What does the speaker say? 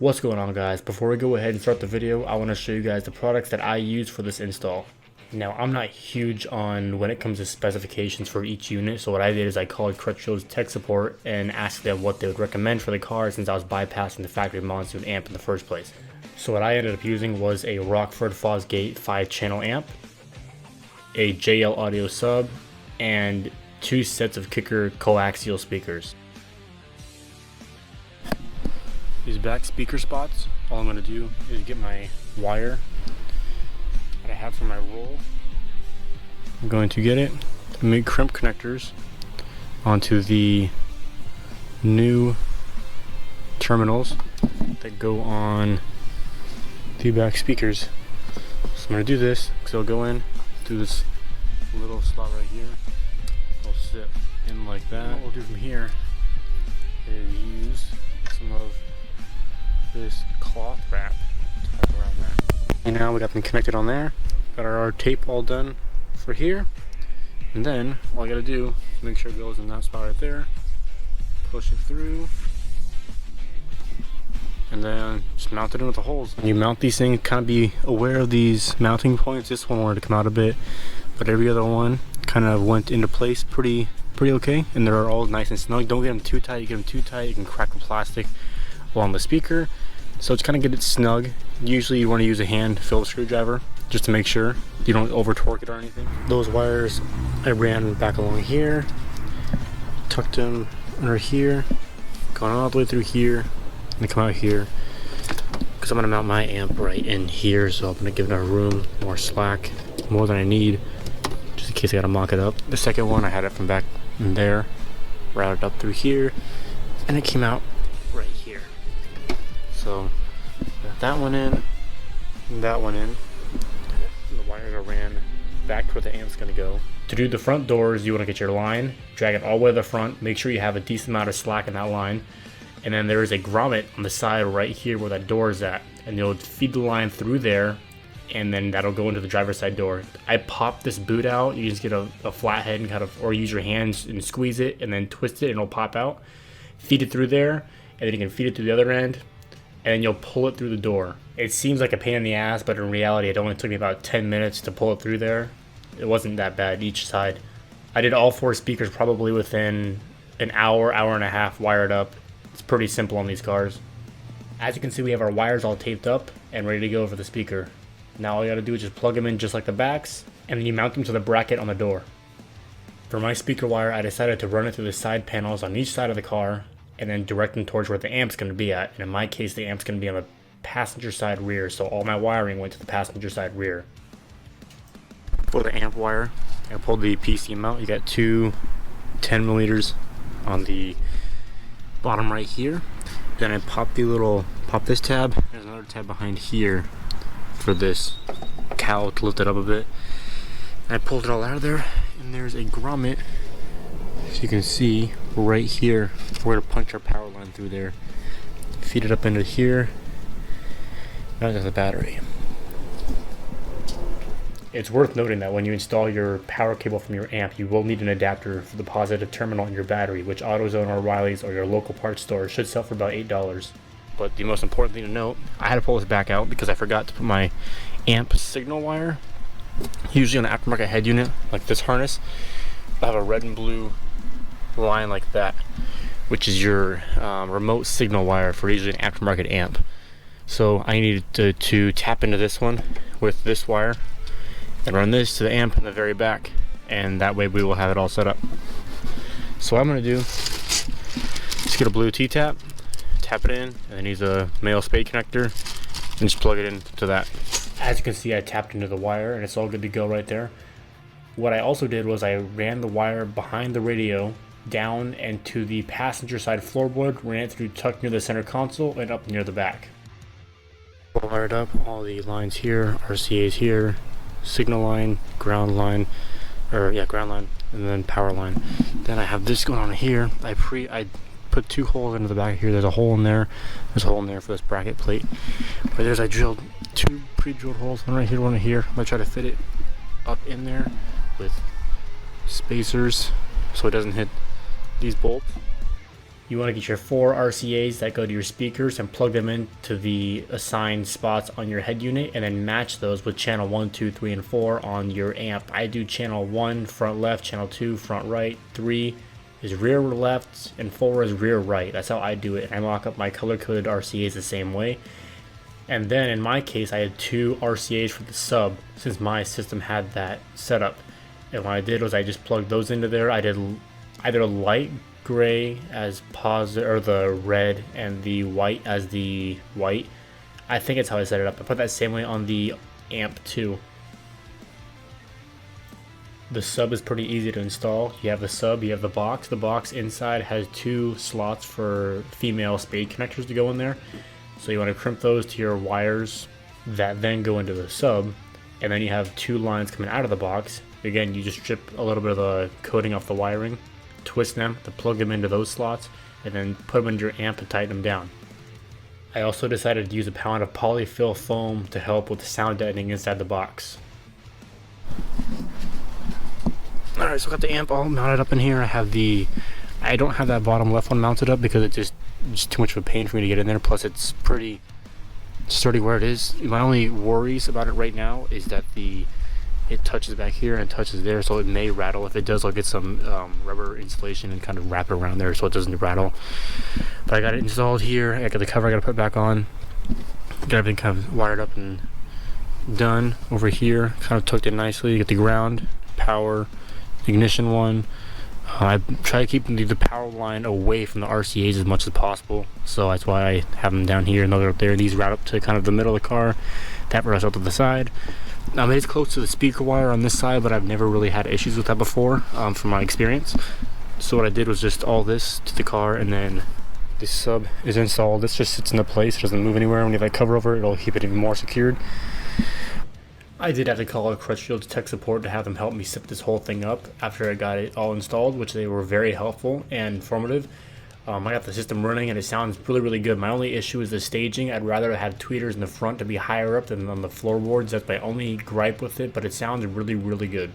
What's going on, guys? Before we go ahead and start the video, I want to show you guys the products that I use for this install. Now, I'm not huge on when it comes to specifications for each unit, so what I did is I called Crutchfield's tech support and asked them what they would recommend for the car since I was bypassing the factory monsoon amp in the first place. So what I ended up using was a Rockford Fosgate 5-channel amp, a JL Audio sub, and 2 sets of Kicker coaxial speakers. These back speaker spots, all I'm going to do is get my wire that I have for my roll. I'm going to get it and make crimp connectors onto the new terminals that go on the back speakers. So I'm going to do this because it'll go in through this little slot right here. It'll sit in like that. What we'll do from here is use some of this cloth wrap to wrap around that. And now we got them connected on there. Got our tape all done for here. And then all I gotta do is make sure it goes in that spot right there. Push it through. And then just mount it in with the holes. When you mount these things, kind of be aware of these mounting points. This one wanted to come out a bit, but every other one kind of went into place pretty okay. And they're all nice and snug. Don't get them too tight. You get them too tight, you can crack the plastic along the speaker. So to kind of get it snug, usually you want to use a hand Phillips screwdriver just to make sure you don't over torque it or anything. Those wires I ran back along here, tucked them under here, going all the way through here, and come out here because I'm going to mount my amp right in here, so I'm going to give it room, more slack, more than I need, just in case I got to mock it up. The second one I had it from back in there, routed up through here, and it came out right here. So got that one in, and that one in. The wires are ran back to where the amp's gonna go. To do the front doors, you want to get your line, drag it all the way to the front, make sure you have a decent amount of slack in that line, and then there is a grommet on the side right here where that door is at, and you'll feed the line through there, and then that'll go into the driver's side door. I pop this boot out. You just get a flathead and kind of, or use your hands and squeeze it, and then twist it, and it'll pop out. Feed it through there, and then you can feed it through the other end, and then you'll pull it through the door. It seems like a pain in the ass, but in reality it only took me about 10 minutes to pull it through there. It wasn't that bad each side. I did all 4 speakers probably within an hour and a half wired up. It's pretty simple on these cars. As you can see, we have our wires all taped up and ready to go for the speaker. Now all you gotta do is just plug them in just like the backs, and then you mount them to the bracket on the door. For my speaker wire, I decided to run it through the side panels on each side of the car and then direct them towards where the amp's going to be at. And in my case, the amp's going to be on the passenger side rear, so all my wiring went to the passenger side rear. For the amp wire, I pulled the PC mount. You got 2 10 millimeters on the bottom right here. Then I pop this tab. There's another tab behind here for this cowl to lift it up a bit. And I pulled it all out of there, and there's a grommet, as you can see right here. We're gonna punch our power line through there, feed it up into here. Now there's the battery. It's worth noting that when you install your power cable from your amp, you will need an adapter for the positive terminal in your battery, which AutoZone or O'Reilly's or your local parts store should sell for about $8. But the most important thing to note, I had to pull this back out because I forgot to put my amp signal wire. Usually on an aftermarket head unit like this harness, I have a red and blue line like that, which is your remote signal wire for usually an aftermarket amp. So I needed to tap into this one with this wire and run this to the amp in the very back, and that way we will have it all set up. So what I'm going to do is get a blue T-tap, tap it in, and then use a male spade connector and just plug it into that. As you can see, I tapped into the wire and it's all good to go right there. What I also did was I ran the wire behind the radio down and to the passenger side floorboard, ran it through tucked near the center console and up near the back. Wired up all the lines here, RCA's here, signal line, ground line, ground line, and then power line. Then I have this going on here. I put 2 holes into the back here. There's a hole in there. There's a hole in there for this bracket plate. But there's, I drilled 2 pre-drilled holes, one right here, one right here. I'm gonna try to fit it up in there with spacers so it doesn't hit these bolts. You want to get your 4 RCAs that go to your speakers and plug them into the assigned spots on your head unit, and then match those with channel 1, 2, 3, and 4 on your amp. I do channel 1 front left, channel 2 front right, 3 is rear left, and 4 is rear right. That's how I do it. And I lock up my color coded RCAs the same way. And then in my case, I had 2 RCAs for the sub since my system had that set up. And what I did was I just plugged those into there. I did either a light gray as positive, or the red, and the white as the white. I think it's how I set it up. I put that same way on the amp too. The sub is pretty easy to install. You have the sub, you have the box. The box inside has 2 slots for female spade connectors to go in there. So you want to crimp those to your wires that then go into the sub. And then you have 2 lines coming out of the box. Again, you just strip a little bit of the coating off the wiring, twist them to plug them into those slots, and then put them into your amp and tighten them down. I also decided to use a pound of polyfill foam to help with the sound deadening inside the box. Alright, so I got the amp all mounted up in here. I don't have that bottom left one mounted up because it's just too much of a pain for me to get in there. Plus it's pretty sturdy where it is. My only worries about it right now is that it touches back here and touches there, so it may rattle. If it does, I'll get some rubber insulation and kind of wrap it around there so it doesn't rattle. But I got it installed here. I got the cover I got to put back on. Got everything kind of wired up and done over here. Kind of tucked in nicely. You get the ground, power, ignition one. I try to keep the power line away from the RCAs as much as possible, so that's why I have them down here and those are up there. These route up to kind of the middle of the car, that routes out to the side. It is close to the speaker wire on this side, but I've never really had issues with that before from my experience. So what I did was just all this to the car, and then this sub is installed. This just sits into place, it doesn't move anywhere. When you have that cover over it, it'll keep it even more secured. I did have to call Crutchfield tech support to have them help me set this whole thing up after I got it all installed, which they were very helpful and informative. I got the system running and it sounds really good. My only issue is the staging. I'd rather have tweeters in the front to be higher up than on the floorboards. That's my only gripe with it, but it sounds really good.